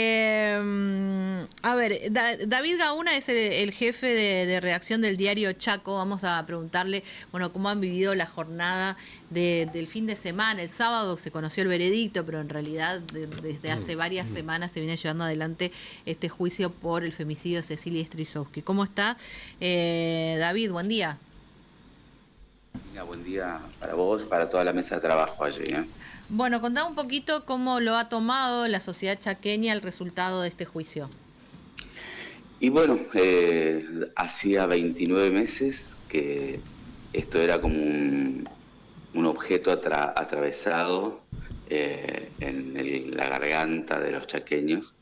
A ver, David Gauna es el jefe de redacción del diario Chaco. Vamos a preguntarle, bueno, cómo han vivido la jornada del fin de semana. El sábado se conoció el veredicto, pero en realidad desde hace varias semanas se viene llevando adelante este juicio por el femicidio de Cecilia Strisowski. ¿Cómo está? David, buen día. Mira, buen día para vos, para toda la mesa de trabajo allí, ¿eh? Bueno, contá un poquito cómo lo ha tomado la sociedad chaqueña el resultado de este juicio. Y bueno, hacía 29 meses que esto era como un objeto atravesado en la garganta de los chaqueños.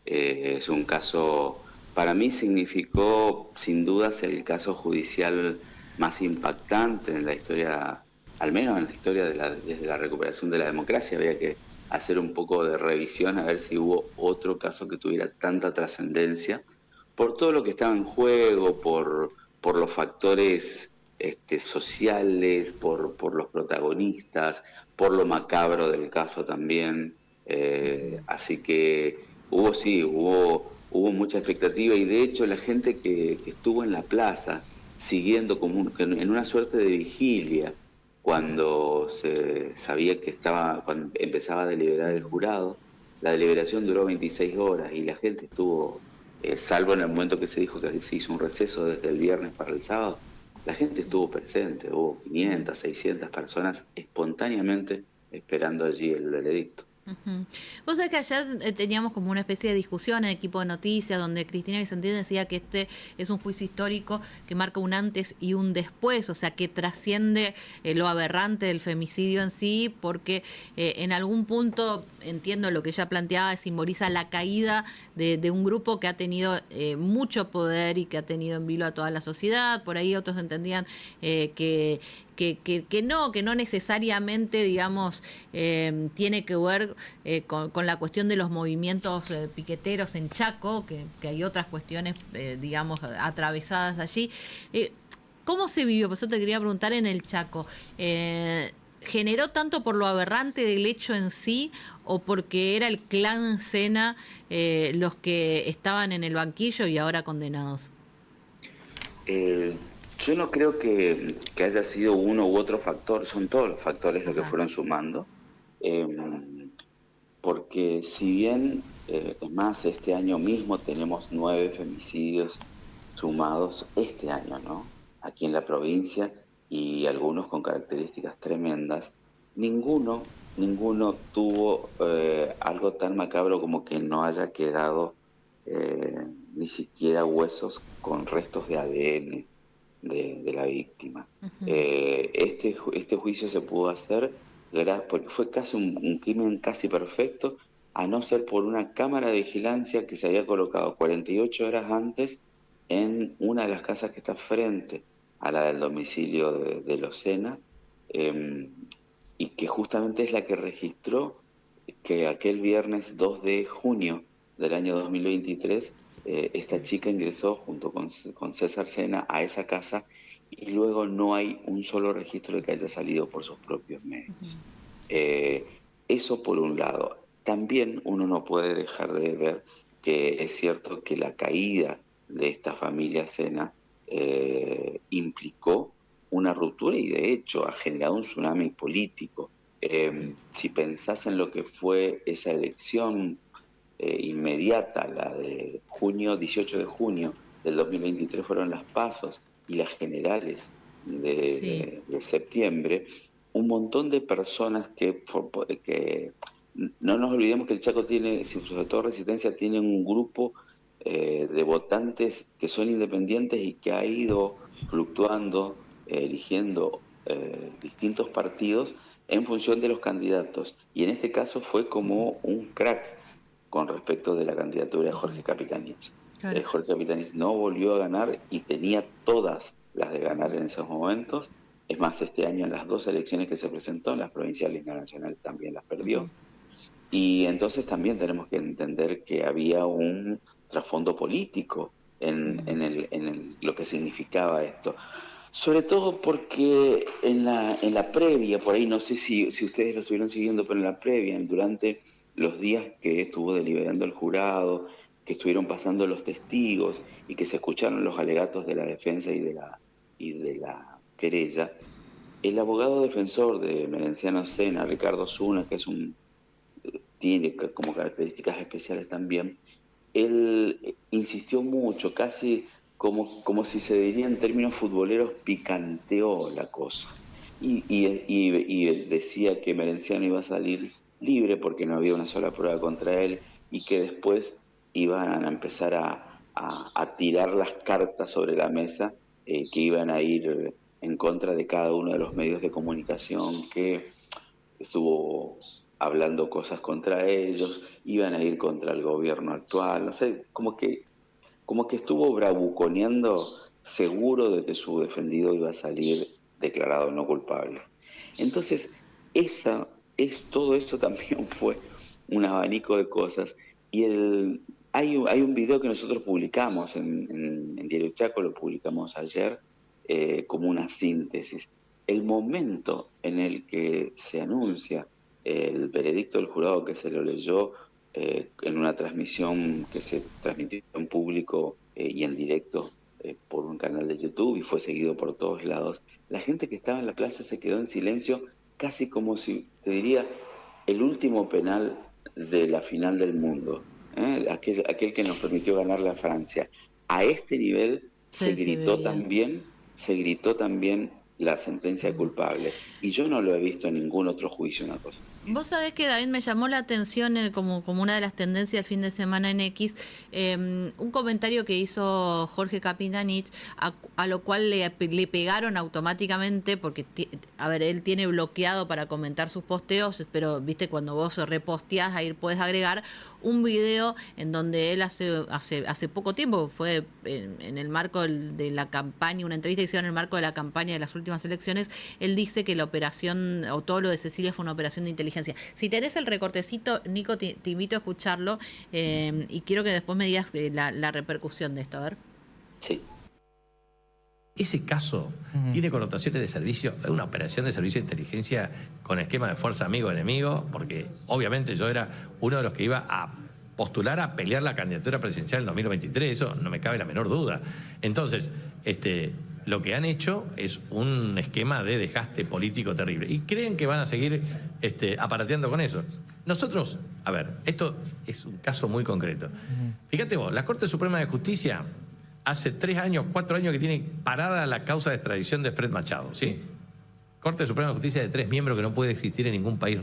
Es un caso, para mí significó sin dudas el caso judicial más impactante en la historia, al menos en la historia desde la recuperación de la democracia. Había que hacer un poco de revisión a ver si hubo otro caso que tuviera tanta trascendencia por todo lo que estaba en juego, por los factores sociales, por los protagonistas, por lo macabro del caso también. Así que hubo mucha expectativa y de hecho la gente que estuvo en la plaza siguiendo en una suerte de vigilia cuando se sabía cuando empezaba a deliberar el jurado. La deliberación duró 26 horas y la gente estuvo, salvo en el momento que se dijo que se hizo un receso desde el viernes para el sábado, la gente estuvo presente, hubo 500, 600 personas espontáneamente esperando allí el veredicto. Ujú. Vos sabés que ayer teníamos como una especie de discusión en el equipo de noticias donde Cristina Vicentín decía que este es un juicio histórico que marca un antes y un después, o sea, que trasciende lo aberrante del femicidio en sí, porque en algún punto, entiendo lo que ella planteaba, simboliza la caída de un grupo que ha tenido mucho poder y que ha tenido en vilo a toda la sociedad. Por ahí otros entendían que no necesariamente, digamos, tiene que ver con la cuestión de los movimientos piqueteros en Chaco, que hay otras cuestiones, digamos, atravesadas allí. ¿Cómo se vivió? Por eso te quería preguntar en el Chaco. ¿Generó tanto por lo aberrante del hecho en sí o porque era el clan Sena los que estaban en el banquillo y ahora condenados? Eh, yo no creo que haya sido uno u otro factor, son todos los factores los que Ajá. fueron sumando, eh, porque si bien, es más, este año mismo tenemos 9 femicidios sumados este año, ¿no? Aquí en la provincia y algunos con características tremendas, ninguno tuvo algo tan macabro como que no haya quedado eh, ni siquiera huesos con restos de ADN de la víctima. Ujú. Este juicio se pudo hacer porque fue casi un crimen casi perfecto, a no ser por una cámara de vigilancia que se había colocado 48 horas antes en una de las casas que está frente a la del domicilio de Locena, eh, y que justamente es la que registró que aquel viernes 2 de junio del año 2023, esta chica ingresó junto con César Sena a esa casa y luego no hay un solo registro de que haya salido por sus propios medios. Eh, Eso por un lado. También uno no puede dejar de ver que es cierto que la caída de esta familia Sena implicó una ruptura y de hecho ha generado un tsunami político. Si pensás en lo que fue esa elección inmediata, la de 18 de junio del 2023 fueron las pasos y las generales Sí. de septiembre, un montón de personas que no nos olvidemos que el Chaco tiene, sobre todo Resistencia, tiene un grupo de votantes que son independientes y que ha ido fluctuando, eligiendo distintos partidos en función de los candidatos. Y en este caso fue como un crack con respecto de la candidatura de Jorge Capitanich. Claro. Jorge Capitanich no volvió a ganar y tenía todas las de ganar en esos momentos. Es más, este año en las dos elecciones que se presentó, en las provinciales y las nacionales, también las perdió. Y entonces también tenemos que entender que había un trasfondo político lo que significaba esto. Sobre todo porque en la previa, por ahí no sé si ustedes lo estuvieron siguiendo, pero en la previa, durante los días que estuvo deliberando el jurado, que estuvieron pasando los testigos y que se escucharon los alegatos de la defensa y de la querella, el abogado defensor de Merenciano Sena, Ricardo Zuna, que tiene como características especiales también, él insistió mucho, casi como si se diría en términos futboleros, picanteó la cosa. Y decía que Merenciano iba a salir libre porque no había una sola prueba contra él y que después iban a empezar a tirar las cartas sobre la mesa, que iban a ir en contra de cada uno de los medios de comunicación que estuvo hablando cosas contra ellos, iban a ir contra el gobierno actual, no sé, como que estuvo bravuconeando seguro de que su defendido iba a salir declarado no culpable. Entonces, todo eso también fue un abanico de cosas. Y hay un video que nosotros publicamos en Diario Chaco, lo publicamos ayer, como una síntesis. El momento en el que se anuncia el veredicto del jurado, que se lo leyó en una transmisión que se transmitió en público y en directo por un canal de YouTube y fue seguido por todos lados, la gente que estaba en la plaza se quedó en silencio, casi como si, te diría, el último penal de la final del mundo, aquel que nos permitió ganar la Francia. A este nivel Sí, se veía. se gritó también la sentencia de culpable. Y yo no lo he visto en ningún otro juicio, una cosa. Vos sabés que, David, me llamó la atención como una de las tendencias del fin de semana en X, un comentario que hizo Jorge Capitanich, a lo cual le pegaron automáticamente, porque, a ver, él tiene bloqueado para comentar sus posteos, pero, viste, cuando vos reposteás, ahí puedes agregar un video en donde él hace poco tiempo, fue en el marco de la campaña, una entrevista que hicieron en el marco de la campaña de las últimas elecciones, él dice que la operación, o todo lo de Cecilia, fue una operación de inteligencia. Si tenés el recortecito, Nico, te invito a escucharlo, y quiero que después me digas la repercusión de esto. A ver. Sí. Ese caso tiene connotaciones de servicio, es una operación de servicio de inteligencia con esquema de fuerza amigo-enemigo, porque obviamente yo era uno de los que iba a postular a pelear la candidatura presidencial en 2023, eso no me cabe la menor duda. Entonces, lo que han hecho es un esquema de desgaste político terrible. Y creen que van a seguir aparateando con eso. Nosotros, a ver, esto es un caso muy concreto. Fíjate vos, la Corte Suprema de Justicia hace 3 años, 4 años que tiene parada la causa de extradición de Fred Machado, ¿sí? Corte Suprema de Justicia de 3 miembros que no puede existir en ningún país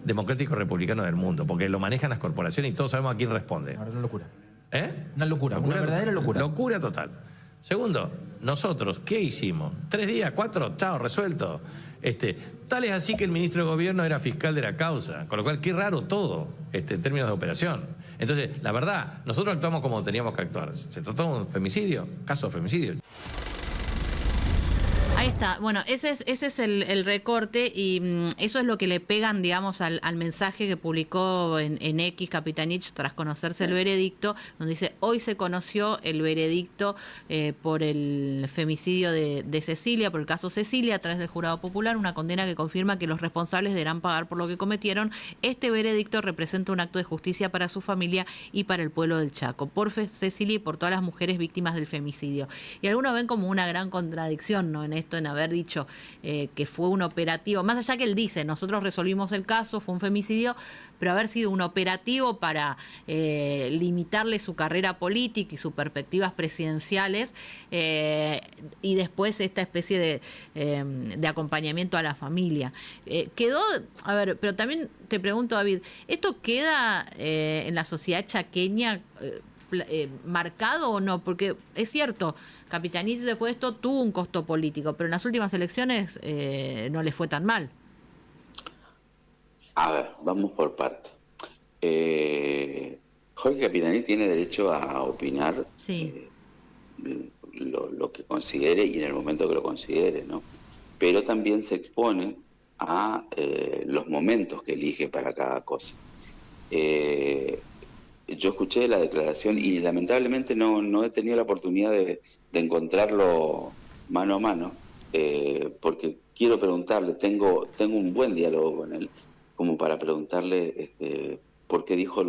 democrático republicano del mundo, porque lo manejan las corporaciones y todos sabemos a quién responde. Ahora, una locura. Una locura, una verdadera locura. Locura total. Segundo, nosotros, ¿qué hicimos? 3 días, 4, chao, resuelto. Tal es así que el ministro de Gobierno era fiscal de la causa, con lo cual qué raro todo en términos de operación. Entonces, la verdad, nosotros actuamos como teníamos que actuar. Se trató de un femicidio, caso de femicidio. Ahí está. Bueno, ese es el recorte, y eso es lo que le pegan, digamos, al mensaje que publicó en X Capitanich tras conocerse el veredicto, donde dice: hoy se conoció el veredicto por el femicidio de Cecilia, por el caso Cecilia, a través del jurado popular, una condena que confirma que los responsables deberán pagar por lo que cometieron. Este veredicto representa un acto de justicia para su familia y para el pueblo del Chaco, por Cecilia y por todas las mujeres víctimas del femicidio. Y algunos ven como una gran contradicción, ¿no?, en esto, en haber dicho que fue un operativo, más allá que él dice, nosotros resolvimos el caso, fue un femicidio, pero haber sido un operativo para limitarle su carrera política y sus perspectivas presidenciales, y después esta especie de acompañamiento a la familia. Quedó, a ver, pero también te pregunto, David, ¿esto queda en la sociedad chaqueña marcado o no? Porque es cierto, Capitanich después de esto tuvo un costo político, pero en las últimas elecciones no le fue tan mal. A ver, vamos por partes. Jorge Capitanich tiene derecho a opinar, sí, lo que considere y en el momento que lo considere, ¿no? Pero también se expone a los momentos que elige para cada cosa. Yo escuché la declaración y lamentablemente no he tenido la oportunidad de encontrarlo mano a mano, porque quiero preguntarle, tengo un buen diálogo con él, como para preguntarle por qué dijo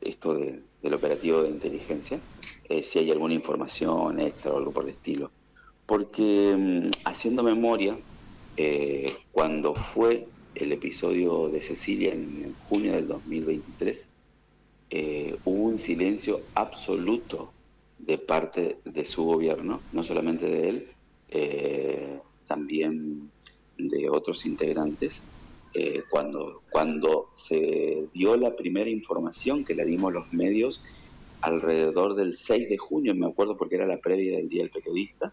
esto del operativo de inteligencia, si hay alguna información extra o algo por el estilo. Porque haciendo memoria, cuando fue el episodio de Cecilia en junio del 2023, hubo un silencio absoluto de parte de su gobierno, no solamente de él, también de otros integrantes. Cuando se dio la primera información que le dimos los medios, alrededor del 6 de junio, me acuerdo porque era la previa del Día del Periodista,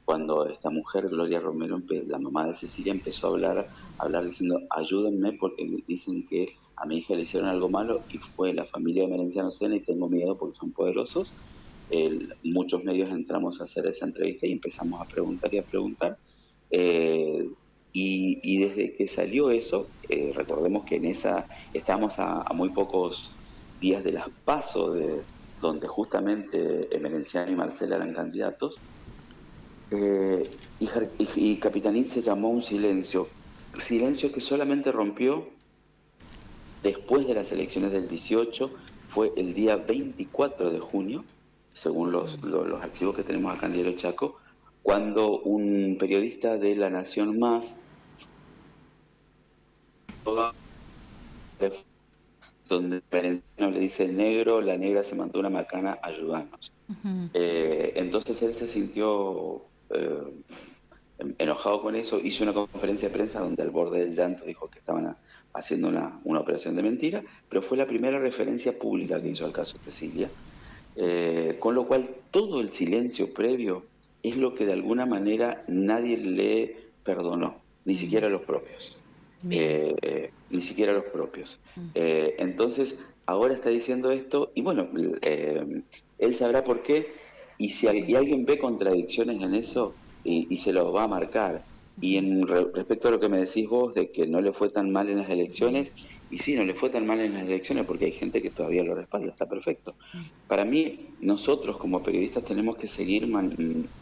cuando esta mujer, Gloria Romero, la mamá de Cecilia, empezó a hablar diciendo, ayúdenme porque me dicen que a mi hija le hicieron algo malo y fue la familia de Merenciano Sena y tengo miedo porque son poderosos. Muchos medios entramos a hacer esa entrevista y empezamos a preguntar y a preguntar. Y desde que salió eso, recordemos que estábamos a muy pocos días de las PASO, donde justamente Merenciano y Marcela eran candidatos, y Capitaní se llamó un silencio que solamente rompió después de las elecciones del 18, fue el día 24 de junio, según los archivos que tenemos acá en Diario Chaco, cuando un periodista de La Nación Más, donde Merenciano le dice negro, la negra se mandó una macana, ayúdanos. Entonces él se sintió enojado con eso, hizo una conferencia de prensa donde al borde del llanto dijo que estaban haciendo una operación de mentira, pero fue la primera referencia pública que hizo al caso Cecilia, con lo cual todo el silencio previo es lo que de alguna manera nadie le perdonó, ni siquiera los propios. Ni siquiera los propios. Entonces, ahora está diciendo esto, y bueno, él sabrá por qué, y si alguien ve contradicciones en eso, y se lo va a marcar. Y respecto a lo que me decís vos, de que no le fue tan mal en las elecciones, y sí, no le fue tan mal en las elecciones, porque hay gente que todavía lo respalda, está perfecto. Para mí, nosotros como periodistas tenemos que seguir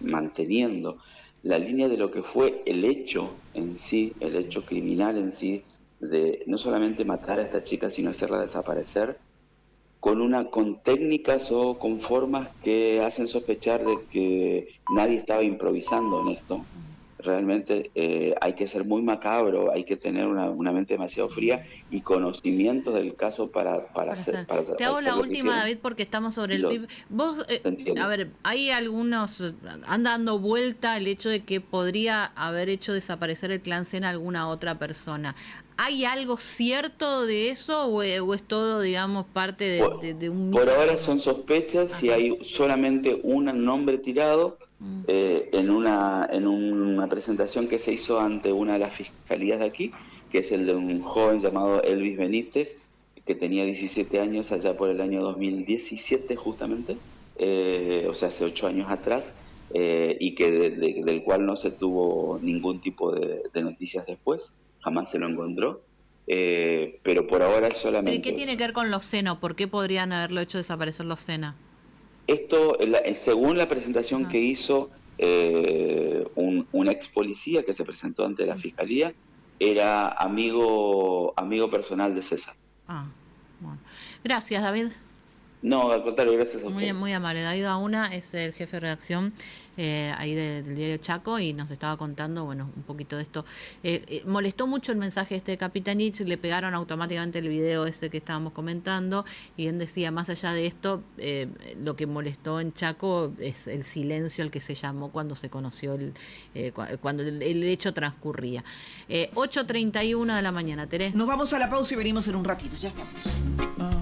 manteniendo la línea de lo que fue el hecho en sí, el hecho criminal en sí, de no solamente matar a esta chica, sino hacerla desaparecer, con técnicas o con formas que hacen sospechar de que nadie estaba improvisando en esto. Realmente hay que ser muy macabro, hay que tener una mente demasiado fría y conocimientos del caso para hacer. Te hago la última, David, porque estamos sobre el PIB. Vos, a ver, hay algunos, anda dando vuelta el hecho de que podría haber hecho desaparecer el clan Sena alguna otra persona. ¿Hay algo cierto de eso o es todo, digamos, parte de un mito? Por ahora son sospechas. Si hay solamente un nombre tirado en una presentación que se hizo ante una de las fiscalías de aquí, que es el de un joven llamado Elvis Benítez, que tenía 17 años allá por el año 2017 justamente, o sea, hace 8 años atrás, y que del cual no se tuvo ningún tipo de noticias después. Jamás se lo encontró, pero por ahora es solamente. ¿Pero qué tiene que ver con los Sena? ¿Por qué podrían haberlo hecho desaparecer los Sena? Esto, según la presentación que hizo un ex policía que se presentó ante la fiscalía, era amigo personal de César. Bueno. Gracias, David. No, al contrario, gracias a ustedes. Muy amable. David Auna es el jefe de redacción ahí del Diario Chaco y nos estaba contando, bueno, un poquito de esto. Molestó mucho el mensaje de Capitanich, le pegaron automáticamente el video ese que estábamos comentando y él decía, más allá de esto, lo que molestó en Chaco es el silencio al que se llamó cuando se conoció cuando el hecho transcurría. 8:31 de la mañana, Terés. Nos vamos a la pausa y venimos en un ratito, ya estamos.